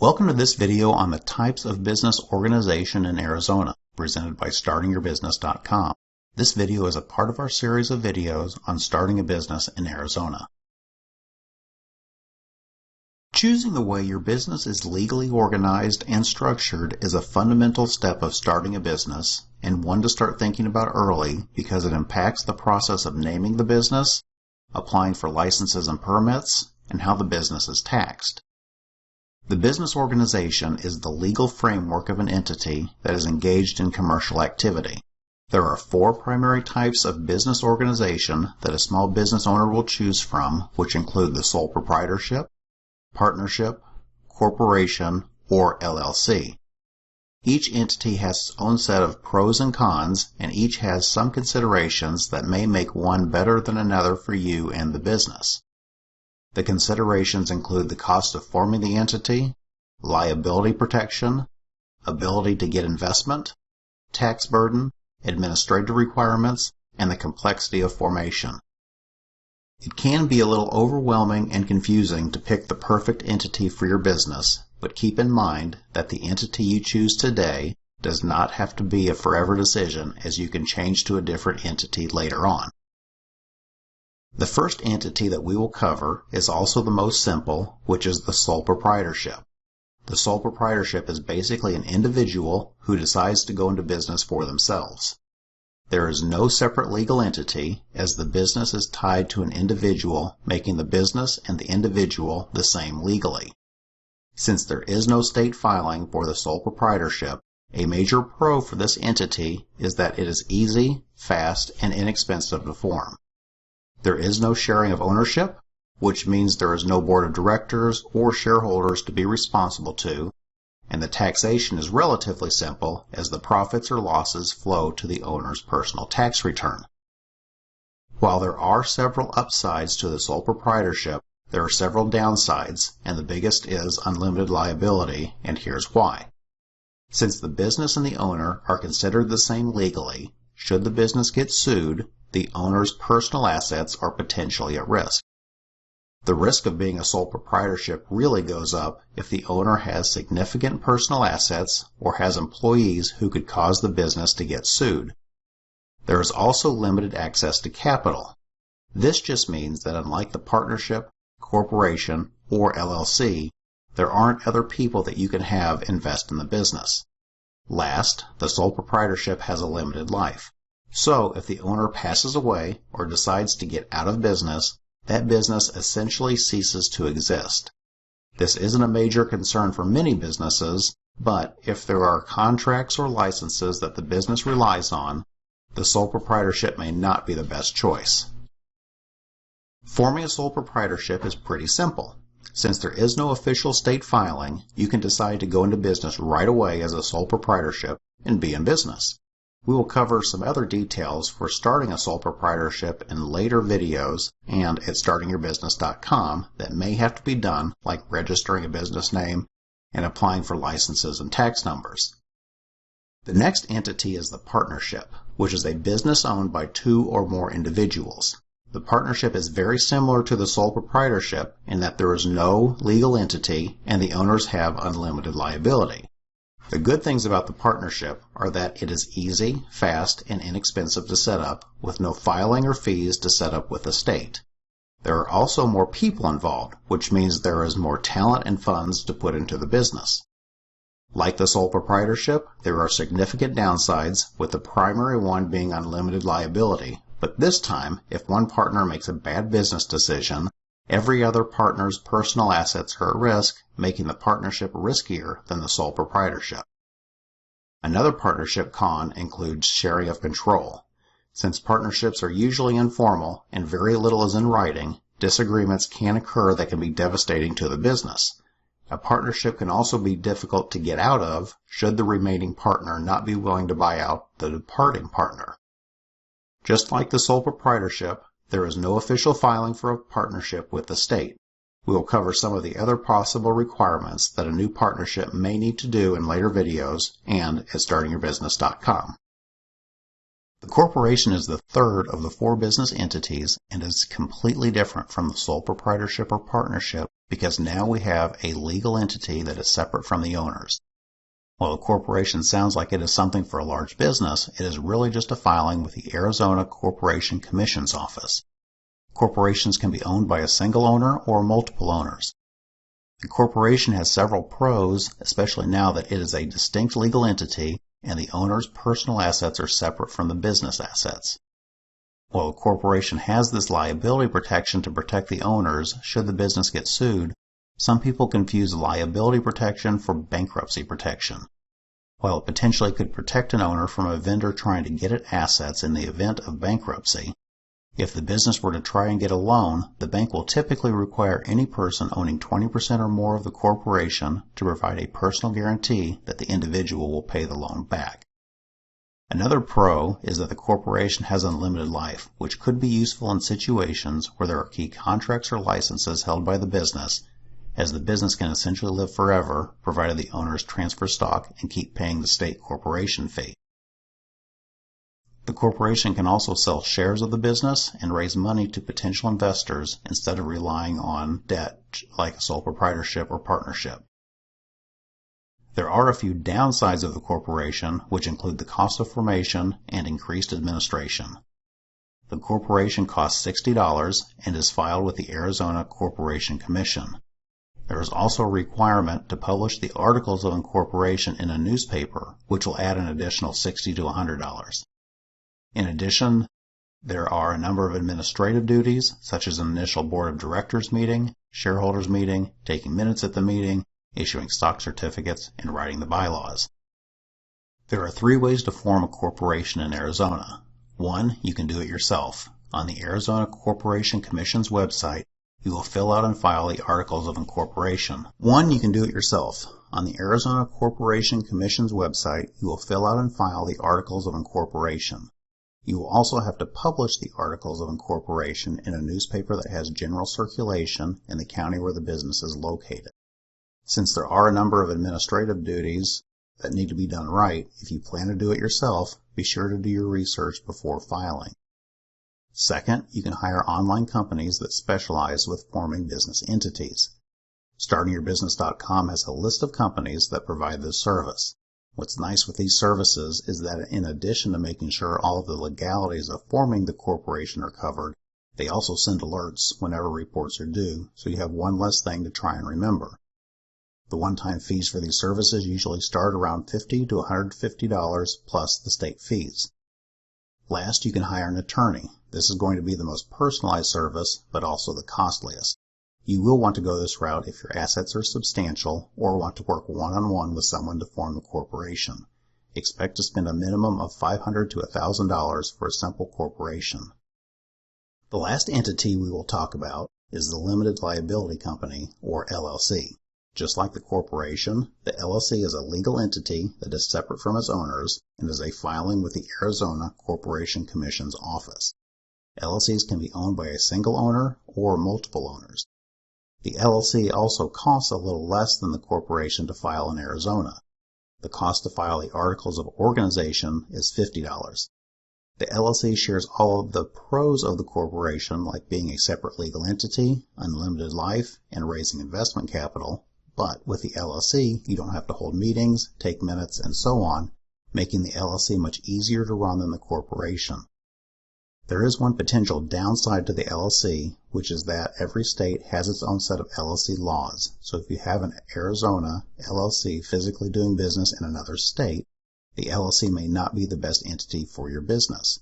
Welcome to this video on the types of business organization in Arizona, presented by StartingYourBusiness.com. This video is a part of our series of videos on starting a business in Arizona. Choosing the way your business is legally organized and structured is a fundamental step of starting a business, and one to start thinking about early because it impacts the process of naming the business, applying for licenses and permits, and how the business is taxed. The business organization is the legal framework of an entity that is engaged in commercial activity. There are 4 primary types of business organization that a small business owner will choose from, which include the sole proprietorship, partnership, corporation, or LLC. Each entity has its own set of pros and cons, and each has some considerations that may make one better than another for you and the business. The considerations include the cost of forming the entity, liability protection, ability to get investment, tax burden, administrative requirements, and the complexity of formation. It can be a little overwhelming and confusing to pick the perfect entity for your business, but keep in mind that the entity you choose today does not have to be a forever decision, as you can change to a different entity later on. The first entity that we will cover is also the most simple, which is the sole proprietorship. The sole proprietorship is basically an individual who decides to go into business for themselves. There is no separate legal entity, as the business is tied to an individual, making the business and the individual the same legally. Since there is no state filing for the sole proprietorship, a major pro for this entity is that it is easy, fast, and inexpensive to form. There is no sharing of ownership, which means there is no board of directors or shareholders to be responsible to, and the taxation is relatively simple as the profits or losses flow to the owner's personal tax return. While there are several upsides to the sole proprietorship, there are several downsides, and the biggest is unlimited liability, and here's why. Since the business and the owner are considered the same legally, should the business get sued, the owner's personal assets are potentially at risk. The risk of being a sole proprietorship really goes up if the owner has significant personal assets or has employees who could cause the business to get sued. There is also limited access to capital. This just means that unlike the partnership, corporation, or LLC, there aren't other people that you can have invest in the business. Last, the sole proprietorship has a limited life. So if the owner passes away or decides to get out of business, that business essentially ceases to exist. This isn't a major concern for many businesses, but if there are contracts or licenses that the business relies on, the sole proprietorship may not be the best choice. Forming a sole proprietorship is pretty simple. Since there is no official state filing, you can decide to go into business right away as a sole proprietorship and be in business. We will cover some other details for starting a sole proprietorship in later videos and at StartingYourBusiness.com that may have to be done, like registering a business name and applying for licenses and tax numbers. The next entity is the partnership, which is a business owned by 2 or more individuals. The partnership is very similar to the sole proprietorship in that there is no legal entity and the owners have unlimited liability. The good things about the partnership are that it is easy, fast, and inexpensive to set up, with no filing or fees to set up with the state. There are also more people involved, which means there is more talent and funds to put into the business. Like the sole proprietorship, there are significant downsides, with the primary one being unlimited liability. But this time, if one partner makes a bad business decision, every other partner's personal assets are at risk, making the partnership riskier than the sole proprietorship. Another partnership con includes sharing of control. Since partnerships are usually informal and very little is in writing, disagreements can occur that can be devastating to the business. A partnership can also be difficult to get out of should the remaining partner not be willing to buy out the departing partner. Just like the sole proprietorship, there is no official filing for a partnership with the state. We will cover some of the other possible requirements that a new partnership may need to do in later videos and at StartingYourBusiness.com. The corporation is the third of the 4 business entities and is completely different from the sole proprietorship or partnership because now we have a legal entity that is separate from the owners. While a corporation sounds like it is something for a large business, it is really just a filing with the Arizona Corporation Commission's office. Corporations can be owned by a single owner or multiple owners. The corporation has several pros, especially now that it is a distinct legal entity and the owner's personal assets are separate from the business assets. While a corporation has this liability protection to protect the owners should the business get sued, some people confuse liability protection for bankruptcy protection. While it potentially could protect an owner from a vendor trying to get at assets in the event of bankruptcy, if the business were to try and get a loan, the bank will typically require any person owning 20% or more of the corporation to provide a personal guarantee that the individual will pay the loan back. Another pro is that the corporation has unlimited life, which could be useful in situations where there are key contracts or licenses held by the business, as the business can essentially live forever provided the owners transfer stock and keep paying the state corporation fee. The corporation can also sell shares of the business and raise money to potential investors instead of relying on debt like a sole proprietorship or partnership. There are a few downsides of the corporation, which include the cost of formation and increased administration. The corporation costs $60 and is filed with the Arizona Corporation Commission. There is also a requirement to publish the articles of incorporation in a newspaper, which will add an additional $60 to $100. In addition, there are a number of administrative duties, such as an initial board of directors meeting, shareholders meeting, taking minutes at the meeting, issuing stock certificates, and writing the bylaws. There are 3 ways to form a corporation in Arizona. 1, you can do it yourself. On the Arizona Corporation Commission's website, you will fill out and file the articles of incorporation. On the Arizona Corporation Commission's website, you will fill out and file the articles of incorporation. You will also have to publish the articles of incorporation in a newspaper that has general circulation in the county where the business is located. Since there are a number of administrative duties that need to be done right, if you plan to do it yourself, be sure to do your research before filing. Second, you can hire online companies that specialize with forming business entities. StartingYourBusiness.com has a list of companies that provide this service. What's nice with these services is that in addition to making sure all of the legalities of forming the corporation are covered, they also send alerts whenever reports are due, so you have one less thing to try and remember. The one-time fees for these services usually start around $50 to $150 plus the state fees. Last, you can hire an attorney. This is going to be the most personalized service, but also the costliest. You will want to go this route if your assets are substantial or want to work one-on-one with someone to form the corporation. Expect to spend a minimum of $500 to $1,000 for a simple corporation. The last entity we will talk about is the Limited Liability Company, or LLC. Just like the corporation, the LLC is a legal entity that is separate from its owners and is a filing with the Arizona Corporation Commission's office. LLCs can be owned by a single owner or multiple owners. The LLC also costs a little less than the corporation to file in Arizona. The cost to file the articles of organization is $50. The LLC shares all of the pros of the corporation, like being a separate legal entity, unlimited life, and raising investment capital, but with the LLC, you don't have to hold meetings, take minutes, and so on, making the LLC much easier to run than the corporation. There is one potential downside to the LLC, which is that every state has its own set of Llc laws. So if you have an Arizona LLC physically doing business in another state, the LLC may not be the best entity for your business.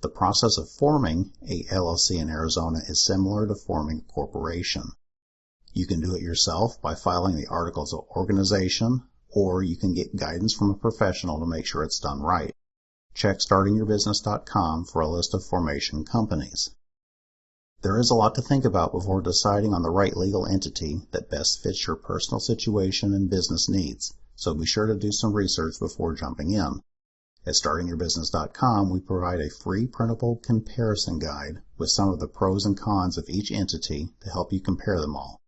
The process of forming a LLC in Arizona is similar to forming a corporation. You can do it yourself by filing the articles of organization, or you can get guidance from a professional to make sure it's done right. Check StartingYourBusiness.com for a list of formation companies. There is a lot to think about before deciding on the right legal entity that best fits your personal situation and business needs, so be sure to do some research before jumping in. At StartingYourBusiness.com, we provide a free printable comparison guide with some of the pros and cons of each entity to help you compare them all.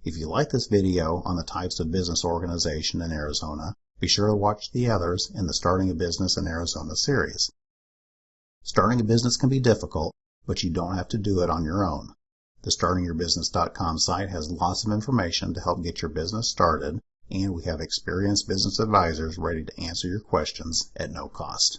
If you like this video on the types of business organization in Arizona, be sure to watch the others in the Starting a Business in Arizona series. Starting a business can be difficult, but you don't have to do it on your own. The StartingYourBusiness.com site has lots of information to help get your business started, and we have experienced business advisors ready to answer your questions at no cost.